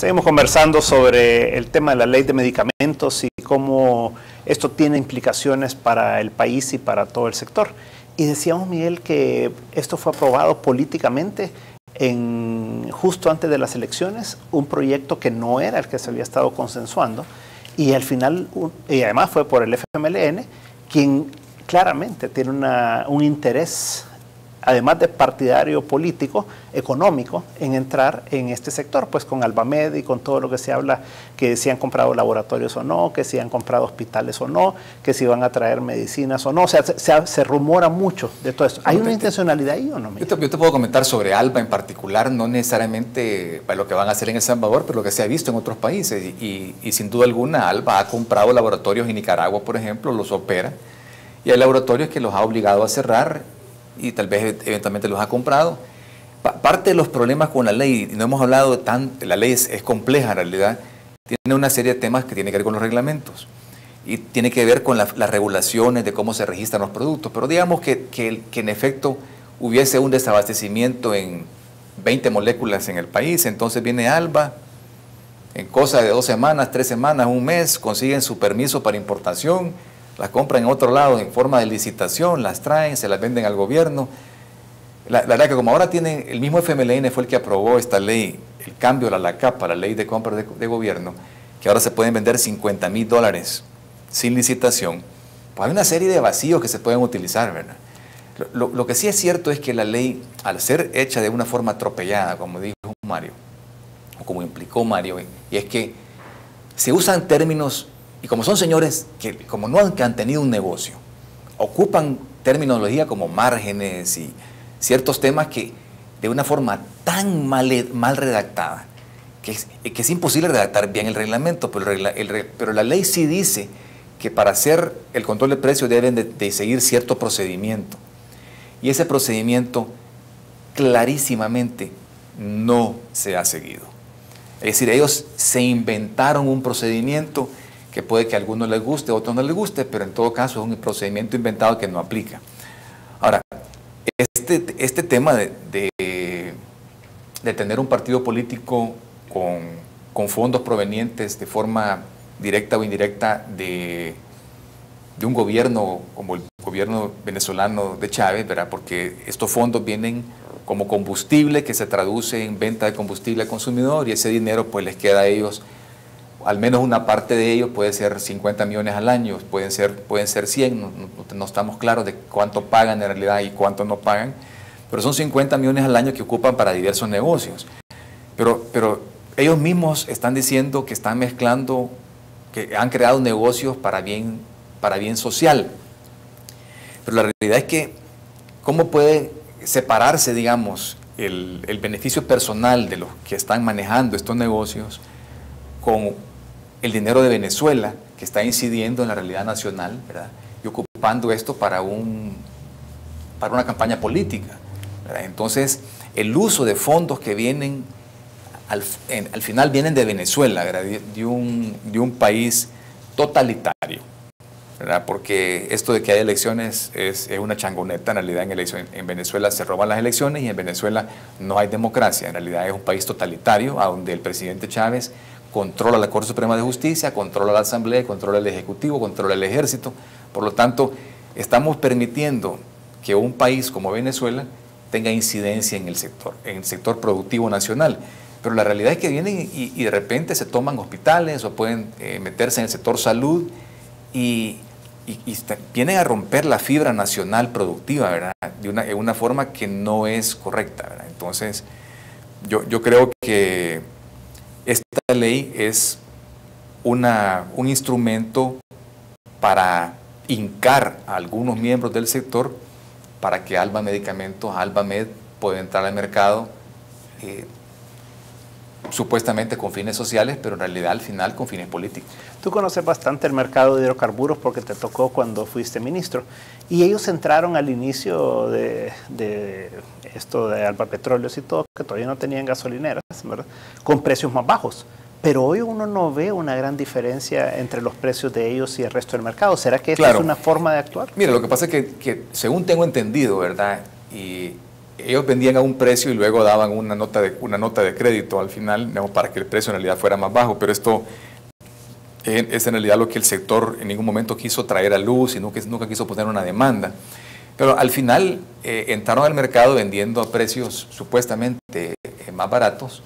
Seguimos conversando sobre el tema de la ley de medicamentos y cómo esto tiene implicaciones para el país y para todo el sector. Y decíamos, Miguel, que esto fue aprobado políticamente justo antes de las elecciones, un proyecto que no era el que se había estado consensuando, y al final, y además fue por el FMLN, quien claramente tiene un interés, además de partidario político, económico, en entrar en este sector, pues con Albamed y con todo lo que se habla, que si han comprado laboratorios o no, que si han comprado hospitales o no, que si van a traer medicinas o no, o sea, se rumora mucho de todo esto. ¿Hay una intencionalidad ahí o no? Yo te puedo comentar sobre Alba en particular, no necesariamente para lo que van a hacer en El Salvador, pero lo que se ha visto en otros países, y sin duda alguna Alba ha comprado laboratorios en Nicaragua, por ejemplo, los opera, y hay laboratorios que los ha obligado a cerrar, y tal vez eventualmente los ha comprado. Parte de los problemas con la ley, no hemos hablado la ley es compleja en realidad, tiene una serie de temas que tienen que ver con los reglamentos y tiene que ver con las regulaciones de cómo se registran los productos, pero digamos que en efecto hubiese un desabastecimiento en 20 moléculas en el país, entonces viene Alba, en cosa de 2 semanas, 3 semanas, un mes, consiguen su permiso para importación, las compran en otro lado en forma de licitación, las traen, se las venden al gobierno. La verdad que como ahora tiene, el mismo FMLN fue el que aprobó esta ley, el cambio de la CAPA, la ley de compra de gobierno, que ahora se pueden vender $50,000 sin licitación, pues hay una serie de vacíos que se pueden utilizar, ¿verdad? Lo que sí es cierto es que la ley, al ser hecha de una forma atropellada, como dijo Mario, o como implicó Mario, y es que se usan términos. Y como son señores que como no han tenido un negocio, ocupan terminología como márgenes y ciertos temas que de una forma tan mal redactada que es imposible redactar bien el reglamento, pero la ley sí dice que para hacer el control de precios deben de seguir cierto procedimiento. Y ese procedimiento clarísimamente no se ha seguido. Es decir, ellos se inventaron un procedimiento que puede que a algunos les guste, a otros no les guste, pero en todo caso es un procedimiento inventado que no aplica. Ahora, este tema de tener un partido político con fondos provenientes de forma directa o indirecta de un gobierno como el gobierno venezolano de Chávez, ¿verdad? Porque estos fondos vienen como combustible que se traduce en venta de combustible al consumidor y ese dinero pues les queda a ellos. Al menos una parte de ellos puede ser 50 millones al año, pueden ser 100, no estamos claros de cuánto pagan en realidad y cuánto no pagan, pero son 50 millones al año que ocupan para diversos negocios. Pero ellos mismos están diciendo que están mezclando, que han creado negocios para bien social. Pero la realidad es que, ¿cómo puede separarse, digamos, el beneficio personal de los que están manejando estos negocios con el dinero de Venezuela, que está incidiendo en la realidad nacional, ¿verdad? Y ocupando esto para una campaña política, ¿verdad? Entonces, el uso de fondos que vienen, al final vienen de Venezuela, ¿verdad? De un país totalitario, ¿verdad? Porque esto de que hay elecciones es una changoneta. En realidad en Venezuela se roban las elecciones y en Venezuela no hay democracia. En realidad es un país totalitario, a donde el presidente Chávez controla la Corte Suprema de Justicia, controla la Asamblea, controla el Ejecutivo, controla el Ejército. Por lo tanto, estamos permitiendo que un país como Venezuela tenga incidencia en el sector productivo nacional. Pero la realidad es que vienen y de repente se toman hospitales o pueden meterse en el sector salud y vienen a romper la fibra nacional productiva, ¿verdad? De una forma que no es correcta, ¿verdad? Entonces, yo creo que esta ley es un instrumento para hincar a algunos miembros del sector para que Alba Medicamentos, Albamed, pueda entrar al mercado supuestamente con fines sociales, pero en realidad al final con fines políticos. Tú conoces bastante el mercado de hidrocarburos porque te tocó cuando fuiste ministro. Y ellos entraron al inicio de esto de Alba Petróleos y todo, que todavía no tenían gasolineras, ¿verdad? Con precios más bajos. Pero hoy uno no ve una gran diferencia entre los precios de ellos y el resto del mercado. ¿Será que esta es una forma de actuar? Mira, lo que pasa es que según tengo entendido, ¿verdad? Y ellos vendían a un precio y luego daban una nota de crédito al final, digamos, para que el precio en realidad fuera más bajo, pero esto es en realidad lo que el sector en ningún momento quiso traer a luz y nunca quiso poner una demanda. Pero al final entraron al mercado vendiendo a precios supuestamente más baratos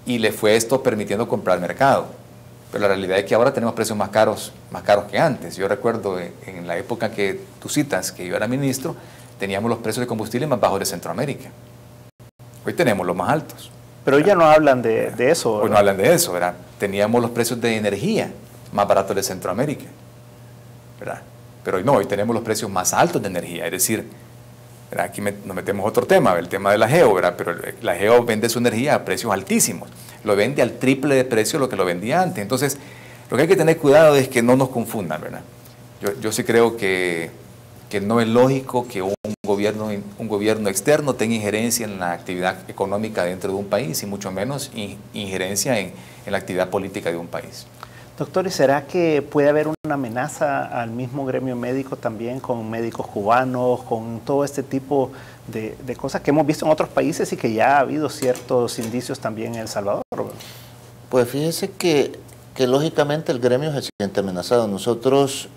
y le fue esto permitiendo comprar mercado. Pero la realidad es que ahora tenemos precios más caros que antes. Yo recuerdo en la época que tú citas, que yo era ministro, teníamos los precios de combustible más bajos de Centroamérica. Hoy tenemos los más altos. Pero ya no hablan de eso, ¿verdad? Hoy no hablan de eso, ¿verdad? Teníamos los precios de energía más baratos de Centroamérica, ¿verdad? Pero hoy no, hoy tenemos los precios más altos de energía. Es decir, ¿verdad? Aquí nos metemos otro tema, el tema de la GEO, ¿verdad? Pero la GEO vende su energía a precios altísimos. Lo vende al triple de precio de lo que lo vendía antes. Entonces, lo que hay que tener cuidado es que no nos confundan, ¿verdad? Yo sí creo que no es lógico que un gobierno externo tenga injerencia en la actividad económica dentro de un país y mucho menos injerencia en la actividad política de un país. Doctor, ¿y será que puede haber una amenaza al mismo gremio médico también con médicos cubanos, con todo este tipo de cosas que hemos visto en otros países y que ya ha habido ciertos indicios también en El Salvador? Pues fíjese que lógicamente el gremio se siente amenazado. Nosotros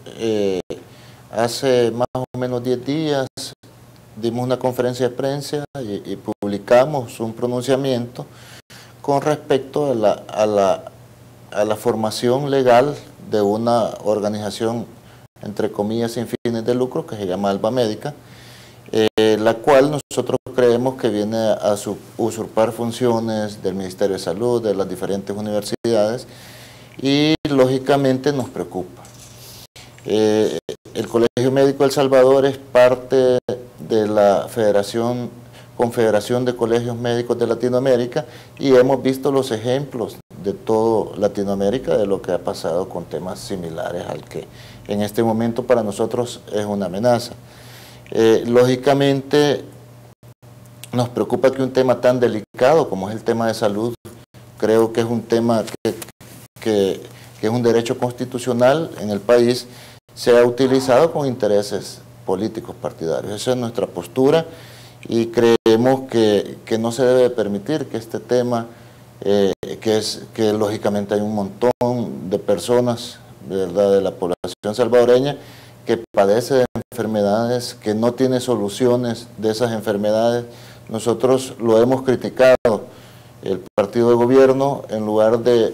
hace más o menos 10 días dimos una conferencia de prensa y publicamos un pronunciamiento con respecto a la formación legal de una organización, entre comillas, sin fines de lucro, que se llama Alba Médica, la cual nosotros creemos que viene a usurpar funciones del Ministerio de Salud, de las diferentes universidades, y lógicamente nos preocupa. El Colegio Médico El Salvador es parte de la Confederación de Colegios Médicos de Latinoamérica y hemos visto los ejemplos de todo Latinoamérica de lo que ha pasado con temas similares al que en este momento para nosotros es una amenaza. Lógicamente nos preocupa que un tema tan delicado como es el tema de salud, creo que es un tema que es un derecho constitucional en el país, sea utilizado con intereses políticos partidarios. Esa es nuestra postura y creemos que no se debe permitir que este tema, que lógicamente hay un montón de personas, ¿verdad?, de la población salvadoreña que padece de enfermedades, que no tiene soluciones de esas enfermedades. Nosotros lo hemos criticado, el partido de gobierno, en lugar de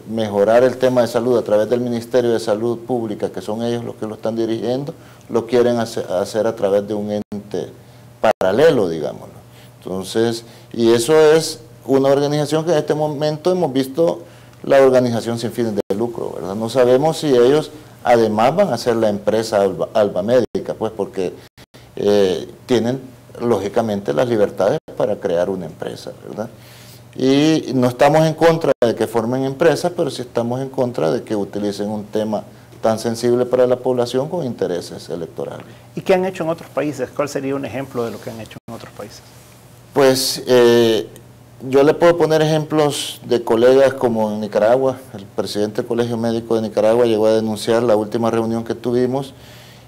mejorar el tema de salud a través del Ministerio de Salud Pública, que son ellos los que lo están dirigiendo, lo quieren hacer a través de un ente paralelo, digámoslo. Entonces, y eso es una organización que en este momento hemos visto la organización sin fines de lucro, ¿verdad? No sabemos si ellos además van a ser la empresa Alba Médica, pues porque tienen lógicamente las libertades para crear una empresa, ¿verdad? Y no estamos en contra de que formen empresas, pero sí estamos en contra de que utilicen un tema tan sensible para la población con intereses electorales. ¿Y qué han hecho en otros países? ¿Cuál sería un ejemplo de lo que han hecho en otros países? Pues yo le puedo poner ejemplos de colegas como en Nicaragua. El presidente del Colegio Médico de Nicaragua llegó a denunciar la última reunión que tuvimos,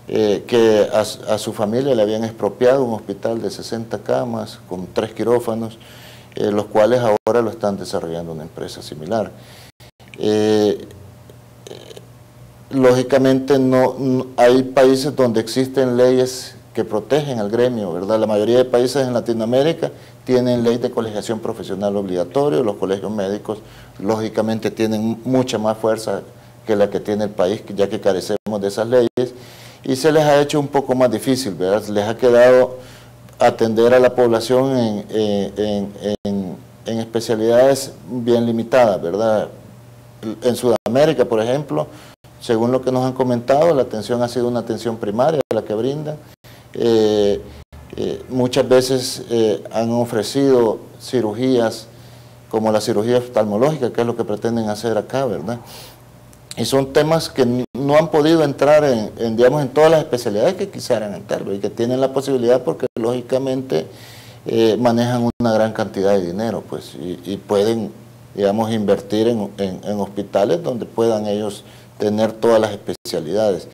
que a su familia le habían expropiado un hospital de 60 camas con 3 quirófanos, los cuales ahora lo están desarrollando una empresa similar. Lógicamente no hay países donde existen leyes que protegen al gremio, ¿verdad? La mayoría de países en Latinoamérica tienen ley de colegiación profesional obligatorio. Los colegios médicos lógicamente tienen mucha más fuerza que la que tiene el país, ya que carecemos de esas leyes, y se les ha hecho un poco más difícil, ¿verdad? Les ha quedado atender a la población en especialidades bien limitadas, ¿verdad? En Sudamérica, por ejemplo, según lo que nos han comentado, la atención ha sido una atención primaria la que brindan. Muchas veces han ofrecido cirugías como la cirugía oftalmológica, que es lo que pretenden hacer acá, ¿verdad? Y son temas que no han podido entrar digamos, en todas las especialidades que quisieran entrar, y que tienen la posibilidad porque lógicamente manejan una gran cantidad de dinero, pues, y pueden, digamos, invertir en hospitales donde puedan ellos tener todas las especialidades.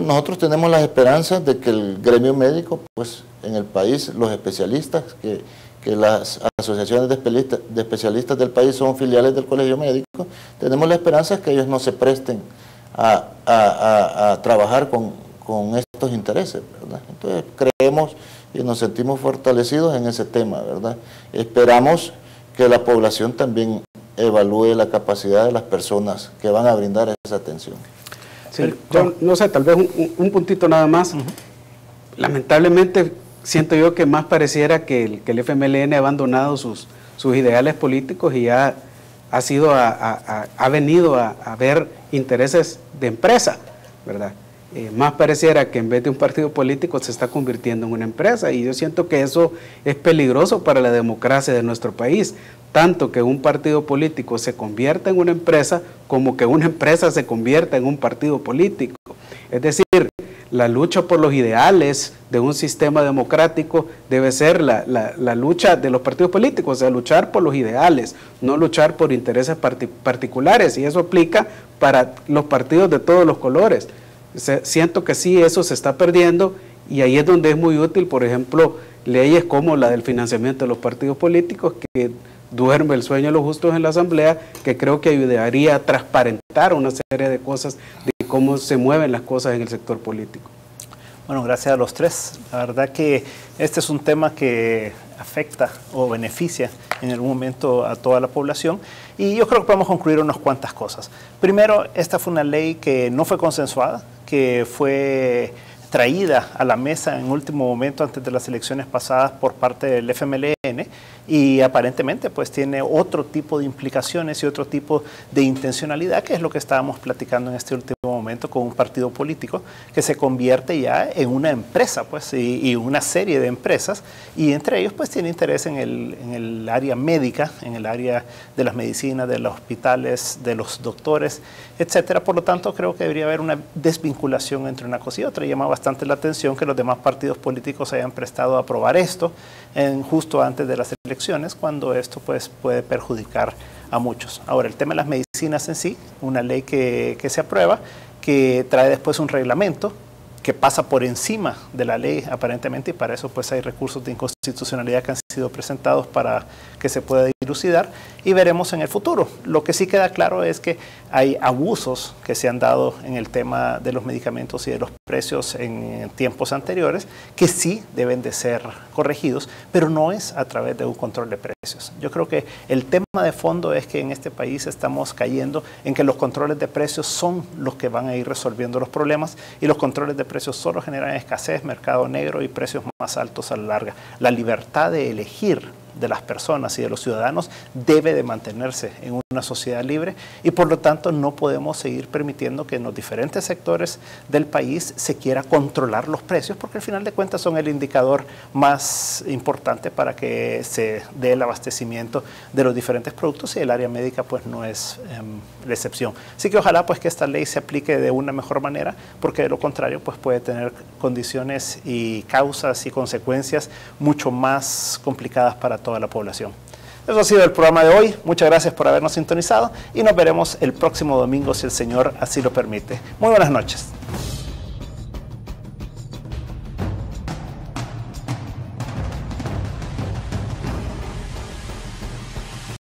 Nosotros tenemos las esperanzas de que el gremio médico, pues, en el país, los especialistas, que las asociaciones de especialistas del país son filiales del Colegio Médico, tenemos la esperanza que ellos no se presten a trabajar con estos intereses, ¿verdad? Entonces creemos y nos sentimos fortalecidos en ese tema, ¿verdad? Esperamos que la población también evalúe la capacidad de las personas que van a brindar esa atención. Sí, yo no sé, tal vez un puntito nada más. Lamentablemente siento yo que más pareciera que el FMLN ha abandonado sus ideales políticos y ha venido a ver intereses de empresa, ¿verdad? Más pareciera que en vez de un partido político se está convirtiendo en una empresa, y yo siento que eso es peligroso para la democracia de nuestro país, tanto que un partido político se convierta en una empresa como que una empresa se convierta en un partido político. Es decir, la lucha por los ideales de un sistema democrático debe ser la lucha de los partidos políticos, o sea, luchar por los ideales, no luchar por intereses particulares, y eso aplica para los partidos de todos los colores. Siento que sí, eso se está perdiendo, y ahí es donde es muy útil, por ejemplo, leyes como la del financiamiento de los partidos políticos, que duerme el sueño de los justos en la Asamblea, que creo que ayudaría a transparentar una serie de cosas de cómo se mueven las cosas en el sector político. Bueno, gracias a los tres. La verdad que este es un tema que afecta o beneficia en algún momento a toda la población, y yo creo que podemos concluir unas cuantas cosas. Primero, esta fue una ley que no fue consensuada, que fue traída a la mesa en último momento antes de las elecciones pasadas por parte del FMLN, y aparentemente pues tiene otro tipo de implicaciones y otro tipo de intencionalidad, que es lo que estábamos platicando en este último momento con un partido político que se convierte ya en una empresa, pues, y una serie de empresas, y entre ellos pues tiene interés en el área médica, en el área de las medicinas, de los hospitales, de los doctores, etcétera. Por lo tanto, creo que debería haber una desvinculación entre una cosa y otra. Llama bastante la atención que los demás partidos políticos hayan prestado a aprobar esto justo antes de las elecciones, cuando esto pues puede perjudicar a muchos. Ahora, el tema de las medicinas en sí, una ley que se aprueba, que trae después un reglamento que pasa por encima de la ley aparentemente, y para eso pues hay recursos de inconstitucionalidad que han sido presentados para que se pueda dilucidar, y veremos en el futuro. Lo que sí queda claro es que hay abusos que se han dado en el tema de los medicamentos y de los precios en tiempos anteriores, que sí deben de ser corregidos, pero no es a través de un control de precios. Yo creo que el tema de fondo es que en este país estamos cayendo en que los controles de precios son los que van a ir resolviendo los problemas, y los controles de precios solo generan escasez, mercado negro y precios más altos a la larga. La libertad de elegir de las personas y de los ciudadanos debe de mantenerse en una sociedad libre, y por lo tanto no podemos seguir permitiendo que en los diferentes sectores del país se quiera controlar los precios, porque al final de cuentas son el indicador más importante para que se dé el abastecimiento de los diferentes productos, y el área médica pues no es la excepción. Así que ojalá pues que esta ley se aplique de una mejor manera, porque de lo contrario pues puede tener condiciones y causas y consecuencias mucho más complicadas para toda la población. Eso ha sido el programa de hoy. Muchas gracias por habernos sintonizado, y nos veremos el próximo domingo si el Señor así lo permite. Muy buenas noches.